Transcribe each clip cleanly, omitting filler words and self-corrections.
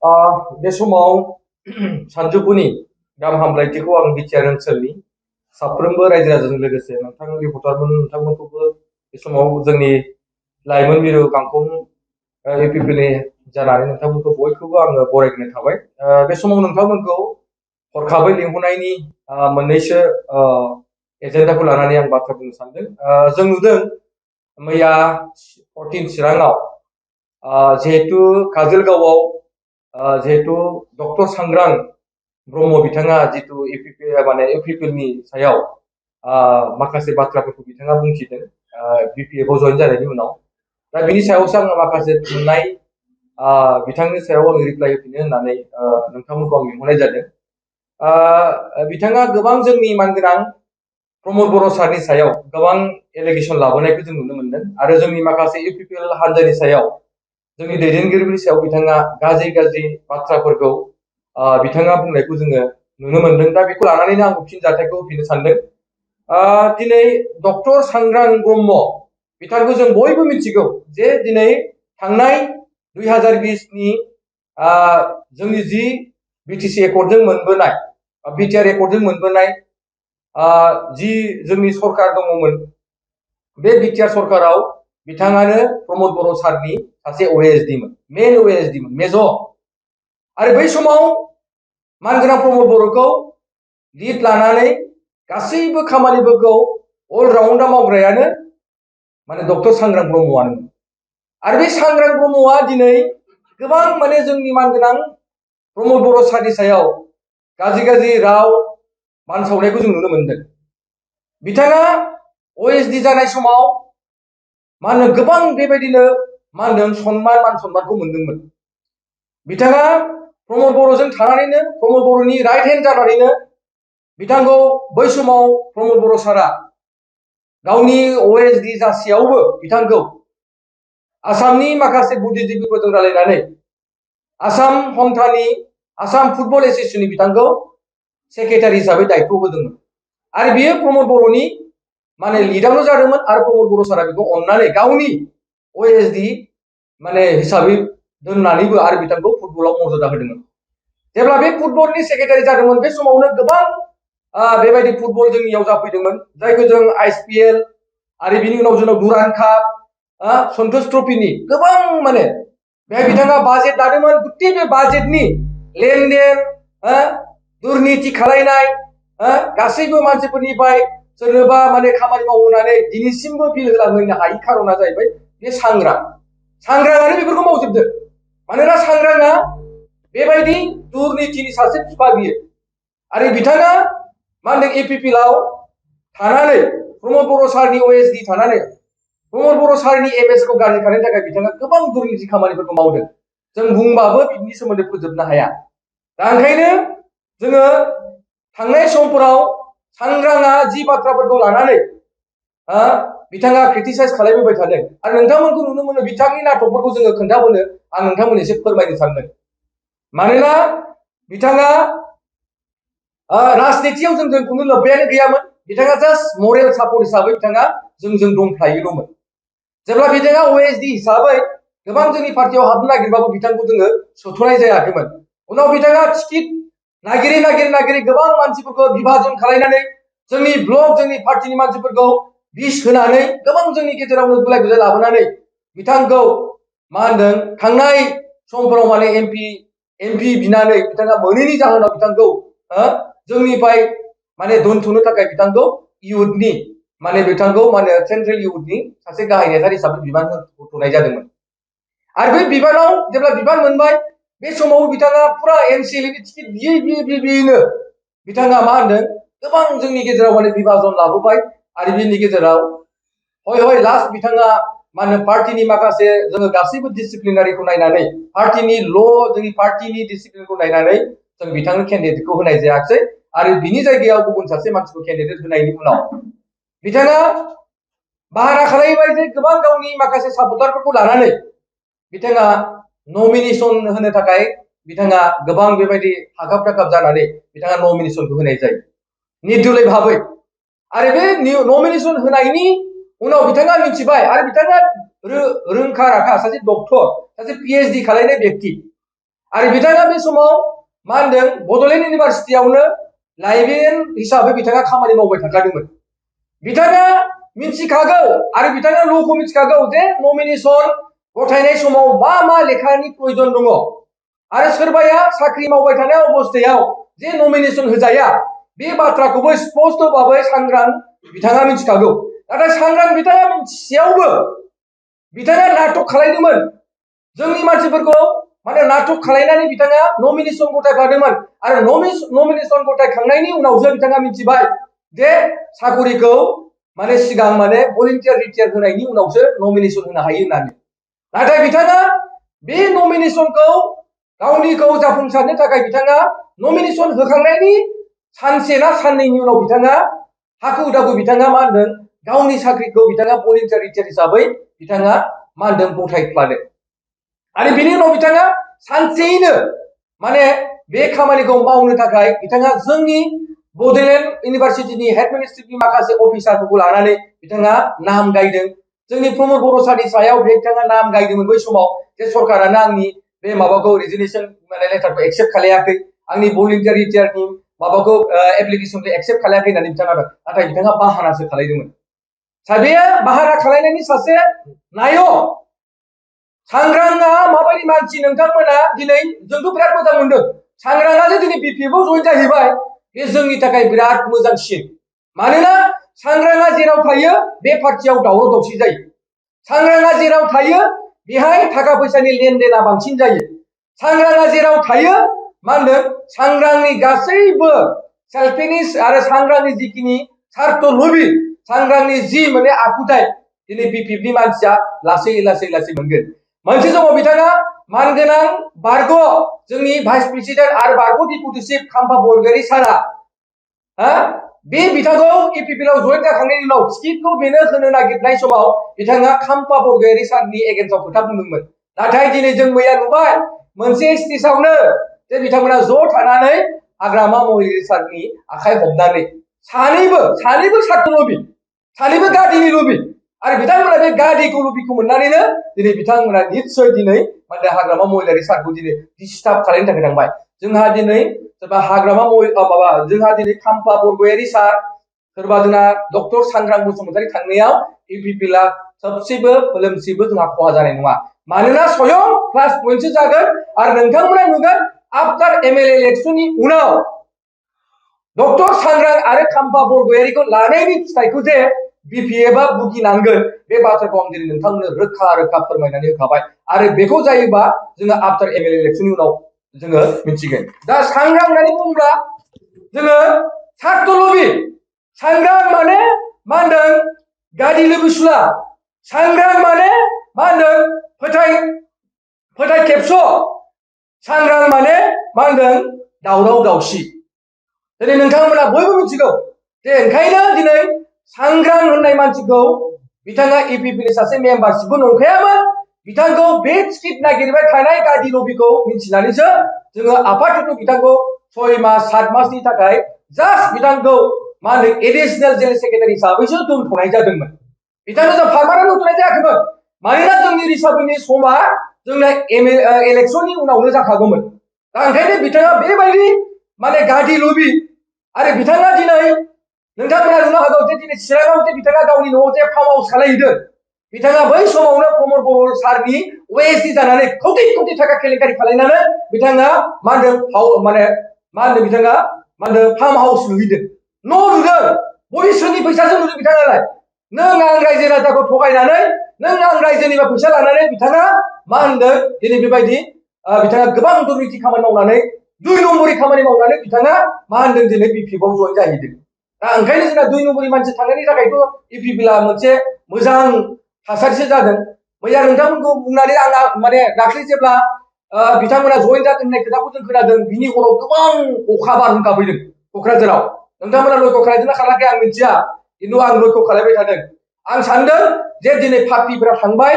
बे समाव सानजौफुनि गाहाम हामलायथिखौ आं बिटिआर ओनसोलनि साफ्रोमबो रायजो राजाजों लोगोसे नोंथां रिपर्टारमोन नोंथांमोनखौबो बे समाव जोंनि लाइमोन मिरु गांखं इउपिपिएलनि जानानै नोंथांमोनखौ बयखौबो आङो बरायग्रोनाय थाबाय। बे समाव नोंथांमोनखौ हरखाबै लिंहरनायनि मोननैसो एजेन्डाखौ लानानै आं बाथ्रा बुंनो सानदों। जों नुदों मैया 14 चिराङाव जिहेतु काजलगावआव जिहेतु डक्टर सांग्रां ब्रह्म बिथाङा जितु इउपिपिएलनि सायाव माखासे बाथ्राफोरखौ बिथाङा बुंथिदों बिपिएफआव जयेन जानायनि उनाव। दा बिनि सायावसो आङो माखासे थुनलाइ बिथांनि सायाव आङो रिप्लाइ होफिनो होननानै नोंथांमोनखौ आं लिंहरनाय जादों। बिथाङा गोबां जोंनि मानगोनां प्रमद बर' सारनि सायाव गोबां एलिगेसन लाबोनायखौ जों नुनो मोनदों आरो जोंनि माखासे इउपिपिएल हान्जानि सायाव जोंनि दैदेनगिरिफोरनि सायाव बिथाङा गाज्रि गाज्रि बाथ्राफोरखौ बिथाङा बुंनायखौ जोङो नुनो मोनदों। दा बेखौ लानानैनो आं फिन जाथायखौ होफिननो सानदों। दिनै डक्टर सांग्रां ब्रह्म बिथांखौ जों बयबो मिथिगौ जे दिनै थांनाय 2020नि जोंनि जि बिटिसि एकर्डजों मोनबोनाय बिटिआर एकर्डजों मोनबोनाय जि जोंनि सरकार दङमोन बे बिटिआर सरकाराव बिथाङानो प्रमद बर' सारनि सासे ओएसडीमोन, मेन ओएसडीमोन, मेजर। आरो बै समाव मानगोनां प्रमद बर'खौ लिड लानानै गासैबो खामानिफोरखौ अलराउन्डआव मावग्रायानो माने डक्टर सांग्रां ब्रह्मआनो। आरो बे सांग्रां ब्रह्मआ दिनै गोबां माने जोंनि मानगोनां प्रमद बर' सारनि सायाव गाज्रि गाज्रि राव बानसावनायखौ जों नुनो मोनदों। बिथाङा ओएसडि जानाय समाव मा होनो गोबां बेबायदिनो मा होनदों सन्मान मान सन्मानखौ मोनदोंमोन। बिथाङा प्रमद बर'जों थानानैनो प्रमद बर'नि राइट हेन्ड जानानैनो बिथांखौ बै समाव प्रमद बर' सारा गावनि ओएसडि जासेयावबो बिथांखौ आसामनि माखासे बुद्धिजीबीफोरजों रायलायनानै आसाम हमथानि आसाम फुटबल एसोसिएशननि बिथांखौ सेक्रेटारि हिसाबै दायित्व होदोंमोन। आरो बियो प्रमद बर'नि माने लिडावनो जादोंमोन आरो प्रमद बर' सारा बेखौ अननानै गावनि ओएसडि माने हिसाबै दोननानैबो आरो बिथांखौ फुटबलाव मर्यादा होदोंमोन। जेब्ला बे फुटबलनि सेक्रेटारि जादोंमोन बे समावनो गोबां बेबायदि फुटबल जोंनियाव जाफैदोंमोन जायखौ जों आइएसपिएल आरो बिनि उनाव जोंनाव दुरान्ड काप सन्तोष ट्रफिनि गोबां माने बेहाय बिथाङा बाजेट दादोंमोन। गुथै बे बाजेटनि लेनदेन दुर्निति खालायनाय गासैबो मानसिफोरनिफ्राय सोरनोबा माने खामानि मावहोनानै दिनैसिमबो बिल होलांनो हायि खारना जाहैबाय बे सांग्राङानो बेफोरखौ मावजोबदों। मानोना सांग्राङा बेबायदि दुर्नितिनि सासे बिफा बियो। आरो बिथाङा मा होनदों इउपिपिएलआव थानानै प्रमद बर' सारनि ओएसडि थानानै प्रमद बर' सारनि एमएसखौ गाज्रि खालामनो थाखाय बिथाङा गोबां दुर्निति खामानिफोरखौ मावदों। जों बुंबाबो बिनि सोमोन्दै फोजोबनो हाया। दा ओंखायनो जोङो थांनाय समफोराव सांग्राङा जि बाथ्राफोरखौ लानानै बिथाङा क्रिटिसाइज खालामबोबाय थादों आरो नोंथांमोनखौ नुनो मोनो बिथांनि नाटकफोरखौ जोङो खोन्थाबोनो आं नोंथांमोन एसे फोरमायनो सानदों। मानोना बिथाङा राजनितियाव जोंजों खुनु लोब्बायानो गैयामोन। बिथाङा जास्ट मरेल सापर्ट हिसाबै बिथाङा जोंजों दंफायोल'मोन। जेब्ला बिथाङा ओएसडि हिसाबै गोबां जोंनि पार्टियाव हाबनो नागिरबाबो बिथांखौ जोङो सोथ'नाय जायाखैमोन। उनाव बिथाङा टिकेट नागिरै गोबां मानसिफोरखौ बिभाजन खालायनानै जोंनि ब्लक जोंनि पार्टिनि मानसिफोरखौ बिस होनानै गोबां जोंनि गेजेरावनो गुलाय गुजाय लाबोनानै बिथांखौ मा होनदों थांनाय समफोराव माने एमपि बिनानै बिथाङा मोनैनि जाहोनाव बिथांखौ जोंनिफ्राय माने दोनथ'नो थाखाय बिथांखौ इउथनि माने बिथांखौ माने सेन्ट्रेल इउथनि सासे गाहाय नेतार हिसाबै बिबान होथ'नाय जादोंमोन। आरो बे बिबानाव जेब्ला बिबान मोनबाय बे समाव बिथाङा पुरा एमसिएलएनि टिकेट बियैनो बिथाङा मा होनदों गोबां जोंनि गेजेराव माने बिभाजन लाबोबाय। आरो बिनि गेजेराव हय लास्ट बिथाङा मा होनो पार्टिनि माखासे जोङो गासैबो डिसिप्लिनारिखौ नायनानै पार्टिनि जोंनि पार्टिनि डिसिप्लिनखौ नायनानै जों बिथांनो केन्डिडेटखौ होनाय जायाखै आरो बिनि जायगायाव गुबुन सासे मानसिखौ केन्डिडेट होनायनि उनाव बिथाङा बाहारा खालामबाय जे गोबां गावनि माखासे सापर्टारफोरखौ लानानै बिथाङा नमिनेशन होनो थाखाय बिथाङा गोबां बेबायदि हाखाब दाखाब जानानै बिथाङा नमिनेशनखौ होनाय जायो निर्दलीय भाबै। आरो बे नमिनेशन होनायनि उनाव बिथाङा मिथिबाय आरो बिथाङा रोंखा राखा सासे डक्टर सासे पिएइचडि खालायनाय व्यक्ति आरो बिथाङा बे समाव मा होनदों बड'लेण्ड इउनिभारसिटियावनो लाइब्रेरियान हिसाबै बिथाङा खामानि मावबाय थाखादोंमोन। बिथाङा मिथिखागौ आरो बिथाङा ल'खौ मिथिखागौ जे नमिनेसन गथायनाय समाव मा लेखानि प्रयजन दङ आरो सोरबाया साख्रि मावबाय थानाय अबस्थायाव जे नमिनेसन होजाया बे बाथ्राखौबो स्पष्ट भाबै सांग्रां बिथाङा मिथिखागौ। नाथाय सांग्रां बिथाङा मिथिसेयावबो बिथाङा नाटक खालायदोंमोन। जोंनि मानसिफोरखौ माने नाटक खालायनानै बिथाङा नमिनेसन गथायफादोंमोन आरो नमिनेसन गथायखांनायनि उनावसो बिथाङा मिथिबाय जे साकरिखौ माने सिगां माने भलन्टियार रिटायार होनायनि उनावसो नमिनेसन होनो हायो होननानै। नाथाय बिथाङा बे नमिनेसनखौ गावनिखौ जाफुंसारनो थाखाय बिथाङा नमिनेसन होखांनायनि सानसे ना साननैनि उनाव बिथाङा हाखु दाखु बिथाङा मा होनदों गावनि साख्रिखौ बिथाङा भलन्टियार रिटायार हिसाबै बिथाङा मा होनदों गथायफ्लादों आरो बिनि उनाव बिथाङा सानसेयैनो माने बे खामानिखौ मावनो थाखाय बिथाङा जोंनि बड'लेण्ड इउनिभारसिटिनि हेडमिनिस्ट्रेटनि माखासे अफिसारफोरखौ लानानै बिथाङा नाम गायदों। जोंनि प्रमद बर' सारनि सायाव बिथाङा नाम गायदोंमोन बै समाव जे सरकारानो आंनि बे माबाखौ रेजिगनेसन माने लेटारखौ एक्सेप्ट खालायाखै, आंनि भलन्टियार रिटायारनि माबाखौ एप्लिकेसनखौ एक्सेप्ट खालायाखै होननानै बिथाङा नाथाय बिथाङा बाहानासो खालायदोंमोन। बे बाहाना खालायनायनि सासे नायक सांग्रांआ माबायदि मानसि नोंथांमोना दिनै जोंथ' बिराद मोजां मोनदों। सांग्रांआ जे दिनै बिपिएफआव जइन जाहैबाय बे जोंनि थाखाय बिराद मोजांसिन। मानोना सांग्रांआ जेराव थायो बे पार्टियाव दावराव दावसि जायो। सांग्रांआ जेराव थायो बेहाय थाखा फैसानि लेनदेना बांसिन जायो। सांग्रांआ जेराव थायो मा होनदों सांग्रांनि गासैबो सेल्फिश आरो सांग्रांनि जिखिनि सार्थ लबि सांग्रांनि जि माने आखुथाय दिनै बिपिएफनि मानसिया लासै मोनगोन। मोनसे समाव बिथाङा मानगोनां बारग' जोंनि भाइस प्रेसिडेन्ट आरो बारग' डिपुटि चिफ खाम्फा बरगयारी सारा बे बिथांखौ इपिपिएलआव जइन जाखांनायनि उनाव टिकेटखौ बेनो होनो नागिरनाय समाव बिथाङा खाम्फा बरगयारी सारनि एगेन्स्टआव खोथा बुंदोंमोन। नाथाय दिनै जों मैया नुबाय मोनसे स्टेजआवनो जे बिथांमोना ज' थानानै हाग्रामा महिलारी सारनि आखाइ हमनानै सानैबो सार्थ लबि, सानैबो गादिनि लबि आरो बिथांमोना बे गादिखौ लबिखौ मोननानैनो दिनै बिथांमोना निस्सय दिनै माने हाग्रामा महिलारी सारखौ दिनै डिस्टार्ब खालामनो थाखाय थांबाय। जोंहा दिनै सोरबा हाग्रामा जोंहा दिनै खाम्फा बरगयारी सार सोरबा जोंना डक्टर सांग्रां बसुमतारी थांनायाव इउपिपिएलआ सबसेबो फोलोमसेबो जोंहा खहा जानाय नङा। मानोना स्वयं प्लास पइन्टसो जागोन आरो नोंथांमोना नुगोन आफ्टार एमएलए इलेक्शननि उनाव डक्टर सांग्रां आरो खाम्फा बरगयारीखौ लानायनि फिथाइखौ जे बिपिएफआ भुगिनांगोन बे बाथ्राखौ आं दिनै नोंथांमोननो रोखा फोरमायनानै होखाबाय आरो बेखौ जायोबा जोङो आफ्टार एमएलए इलेक्शननि उनाव जोङो मिथिगोन। दा सांग्रां होननानै बुङोब्ला जोङो सार्थ लबि, सांग्रां माने मा होनदों गादि लोगोसुला, सांग्रां माने मा होनदों फोथाय खेबस', सांग्रां माने मा होनदों दावराव दावसि। दिनै नोंथांमोना बयबो मिथिगौ जे ओंखायनो दिनै सांग्रां होननाय मानसिखौ बिथाङा इपिपिएलनि सासे मेम्बारशिपबो नंखायामोन। बिथांखौ बे टिकेट नागिरबाय थानाय गादि लबिखौ मिथिनानैसो जोङो आफादजों बिथांखौ 6 मास 7 मासनि थाखाय जास्ट बिथांखौ मा होनो एडिशनेल जेनेरेल सेक्रेटारि हिसाबैसो दोनथ'नाय जादोंमोन। बिथांखौ जों पार्मानेन्ट दोनथ'नाय जायाखैमोन। मानोना जोंनि रिसार्भनि समा जोंना इलेक्शननि उनावनो जाखागौमोन। दा ओंखायनो बिथाङा बेबायदि माने गादि लबि आरो बिथाङा दिनै नोंथांमोना नुनो हागौ जे दिनै चिराङाव जे बिथाङा गावनि न'आव जे फार्म हाउस खालामहैदों बिथाङा बै समावनो प्रमद बर' सारनि ओएसडि जानानै कौटि थाखा केलेंकारि खालामनानै बिथाङा मा होनदों बिथाङा मा होनदों फार्म हाउस लुहैदों, न' लुदों, बयसोरनि फैसाजों लुदों बिथाङालाय। नों आं रायजो राजाखौ थगायनानै नों आं रायजोनिफ्राय फैसा लानानै बिथाङा मा होनदों दिनै बेबायदि बिथाङा गोबां दुर्निति खामानि मावनानै 2 नम्बरनि खामानि मावनानै बिथाङा मा होनदों दिनै बिपिएफआव जइन जाहैदों। दा ओंखायनो जोंना 2 नम्बरनि मानसि थांनायनि थाखायथ' इपिपिएलआ मोनसे मोजां थासारिसो जादों। मैया नोंथांमोनखौ बुंनानै आं माने दाख्लै जेब्ला बिथांमोना जइन जादों होननाय खोथाखौ जों खोनादों बिनि हराव गोबां अखा बारहुंखा फैदों क'क्राझाराव। नोंथांमोना लयख' खालायदोंना खालायाखै आं मिथिया, खिन्थु आं लयख' खालायबाय थादों। आं सानदों जे दिनै पार्टिफोरा थांबाय,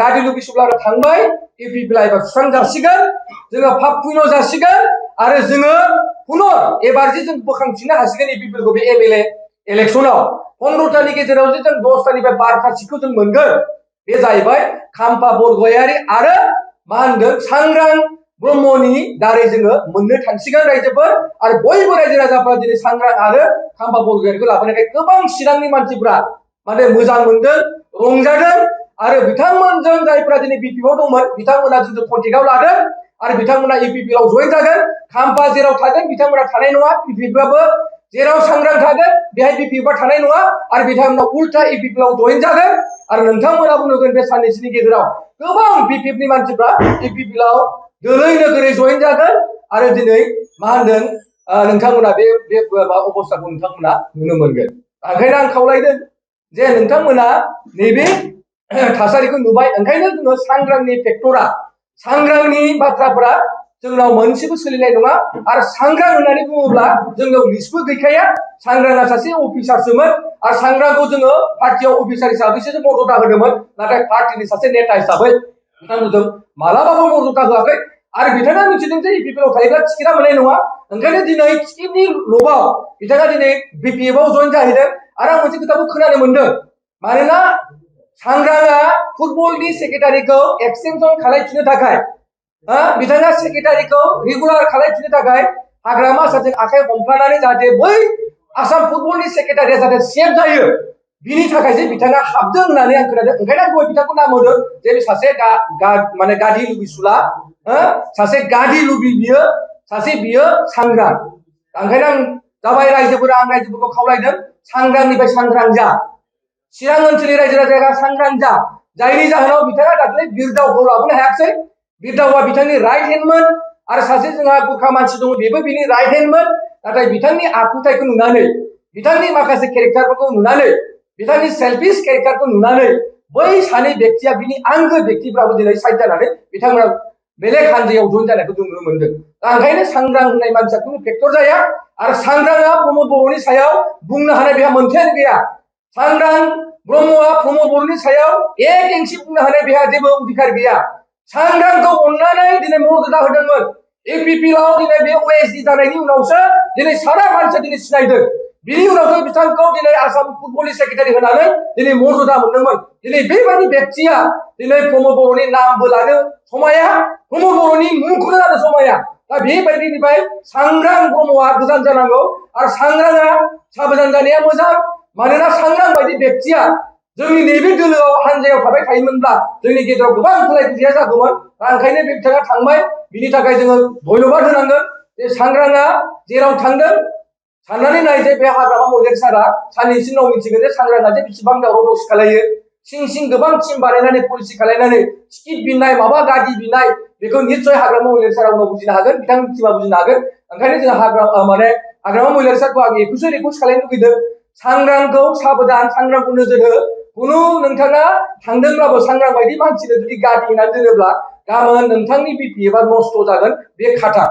गादि लबि सुब्लारा थांबाय, इउपिपिएलआ एबार सुस्रां जासिगोन, जोङो फाप पुइन' जासिगोन आरो जोङो पुनर एबार जे जों बोखांफिननो हासिगोन इउपिपिएलखौ बे एमएलए इलेक्शनाव 15तानि गेजेराव जे जों 10तानिफ्राय 12ता सिटखौ जों मोनगोन। बे जाहैबाय खाम्फा बरगयारी आरो मा होनदों सांग्रां ब्रह्मनि दारै जोङो मोननो थांसिगोन रायजोफोर आरो बयबो रायजो राजाफ्रा दिनै सांग्रां आरो खाम्फा बरगयारिखौ लाबोनायखाय गोबां चिरांनि मानसिफ्रा माने मोजां मोनदों रंजादों आरो बिथांमोनजों जायफ्रा दिनै बिपिएफआव दंमोन बिथांमोना जोंखौ कन्टेक्टआव लादों आरो बिथांमोना इउपिपिएलआव जइन जागोन खाम्फा जेराव थागोन बिथांमोना थानाय नङा बिपिएफआबो जेराव सांग्रां थागोन बेहाय बिपिएफआ थानाय नङा आरो बिथांमोना उल्था इउपिपिएलआव जइन जागोन आरो नोंथांमोनाबो नुगोन बे साननैसोनि गेजेराव गोबां बिपिएफनि मानसिफ्रा इउपिपिएलआव दोलै नोगोरै जइन जागोन आरो दिनै मा होनदों नोंथांमोना बे अबस्थाखौ नोंथांमोना नुनो मोनगोन ओंखायनो आं खावलायदों जे नोंथांमोना नैबे थासारिखौ नुबाय ओंखायनो जोङो सांग्रांनि फेक्टरा सांग्रांनि बाथ्राफोरा जोंनाव मोनसेबो सोलिनाय नङा आरो सांग्रां होननानै बुङोब्ला जोंनाव लिस्टबो गैखाया सांग्रांआ सासे अफिसारसोमोन आरो सांग्रांखौ जोङो पार्टियाव अफिसार हिसाबैसो जों मर्यादा होदोंमोन नाथाय पार्टिनि सासे नेता हिसाबै बिथांमोनजों मालाबाबो मर्यादा होआखै आरो बिथाङा मिथिदों जे इउपिपिएलआव थायोब्ला टिकेटआ मोननाय नङा ओंखायनो दिनै टिकेटनि लबाव बिथाङा दिनै बिपिएफआव जइन जाहैदों आरो आं मोनसे खोथाखौ खोनानो मोनदों मानोना सांग्रांआ फुटबलनि सेक्रेटारिखौ एक्सटेनसन खालामफिननो थाखाय बिथाङा सेक्रेटारिखौ रेगुलार खालामफिननो थाखाय हाग्रामा साजों आखाइ हमफ्लानानै जाहाथे बै आसाम फुटबलनि सेक्रेटारिया जाहाथे सेफ जायो बिनि थाखायसो बिथाङा हाबदों होननानै आं खोनादों ओंखायनो आं दहाय बिथांखौ नाम होदों जे सासे माने गादि लुबिसुला सासे गादि लुबि बियो सासे बियो सांग्रां ओंखायनो आं जाबाय रायजोफोरा आं रायजोफोरखौ खावलायदों सांग्रांनिफ्राय सांग्रां जा चिरां ओनसोलनि रायजो राजाया सांग्रां जा जायनि जाहोनाव बिथाङा दाख्लै बिरदावखौ लाबोनो हायाखिसै बिरदावा बिथांनि राइट हेन्डमोन आरो सासे जोंहा गुखा मानसि दङ बेबो बिनि राइट हेन्डमोन नाथाय बिथांनि आखुथायखौ नुनानै बिथांनि माखासे केरेक्टारफोरखौ नुनानै बिथांनि सेल्फिश केरेक्टारखौ नुनानै बै सानै व्यक्तिया बिनि आंगो व्यक्तिफ्राबो दिनै साइड जानानै बिथांमोना बेलेग हानजायाव जइन जानायखौ जों नुनो मोनदों दा ओंखायनो सांग्रां होननाय मानसिया खुनु फेक्टर जाया आरो सांग्रांआ प्रमद बर'नि सायाव बुंनो हानाय बेहा मोनथायानो गैया सांग्रां ब्रह्मआ प्रमद बर'नि सायाव एक इंसि बुंनो हानाय बेहा जेबो अधिकार गैया सांग्रांखौ अननानै दिनै मर्यादा होदोंमोन इउपिपिएलआव दिनै बे ओएसडि जानायनि उनावसो दिनै सारा मानसिया दिनै सिनायदों बिनि उनावसो बिथांखौ दिनै आसाम फुटबलनि सेक्रेटारि होनानै दिनै मर्यादा मोनदोंमोन दिनै बेबायदि व्यक्तिया दिनै प्रमद बर'नि नामबो लानो समाया प्रमद बर'नि मुंखौनो लानो समाया दा बेबायदिनिफ्राय सांग्रां ब्रह्मआ गोजान जानांगौ आरो सांग्रांआ साबधान जानाया मोजां मानोना सांग्रां बायदि व्यक्तिया जोंनि नैबे दोलोआव हानजायाव थाबाय थायोमोनब्ला जोंनि गेजेराव गोबां गुलाय गुजाया जागौमोन दा ओंखायनो बे बिथाङा थांबाय बिनि थाखाय जोङो धन्यबाद होनांगोन जे सांग्रांआ जेराव थांदों साननानै नाय जे बे हाग्रामा महिलारि सारा साननैसो उनाव मिथिगोन जे सांग्रांआ जे बेसेबां दावराव दावसि खालायो सिं सिं गोबां टिम बानायनानै पलिसि खालायनानै टिकेट बिनाय माबा गारि बिनाय बेखौ निश्चय हाग्रामा महिलारि सारा उनाव बुजिनो हागोन बिथांनि टिमा बुजिनो हागोन ओंखायनो जों हाग्रामा महिलारि सारखौ आं बेखौसो रिकुवेस्ट खालामनो लुगैदों सांग्रांखौ साबधान सांग्रांखौ नोजोर हो खुनु नोंथाङा थांदोंब्लाबो सांग्रां बायदि मानसिनो जुदि गारि होनानै दोनोब्ला गाबोन नोंथांनि बिपिएफआ नस्थ' जागोन बे खाथा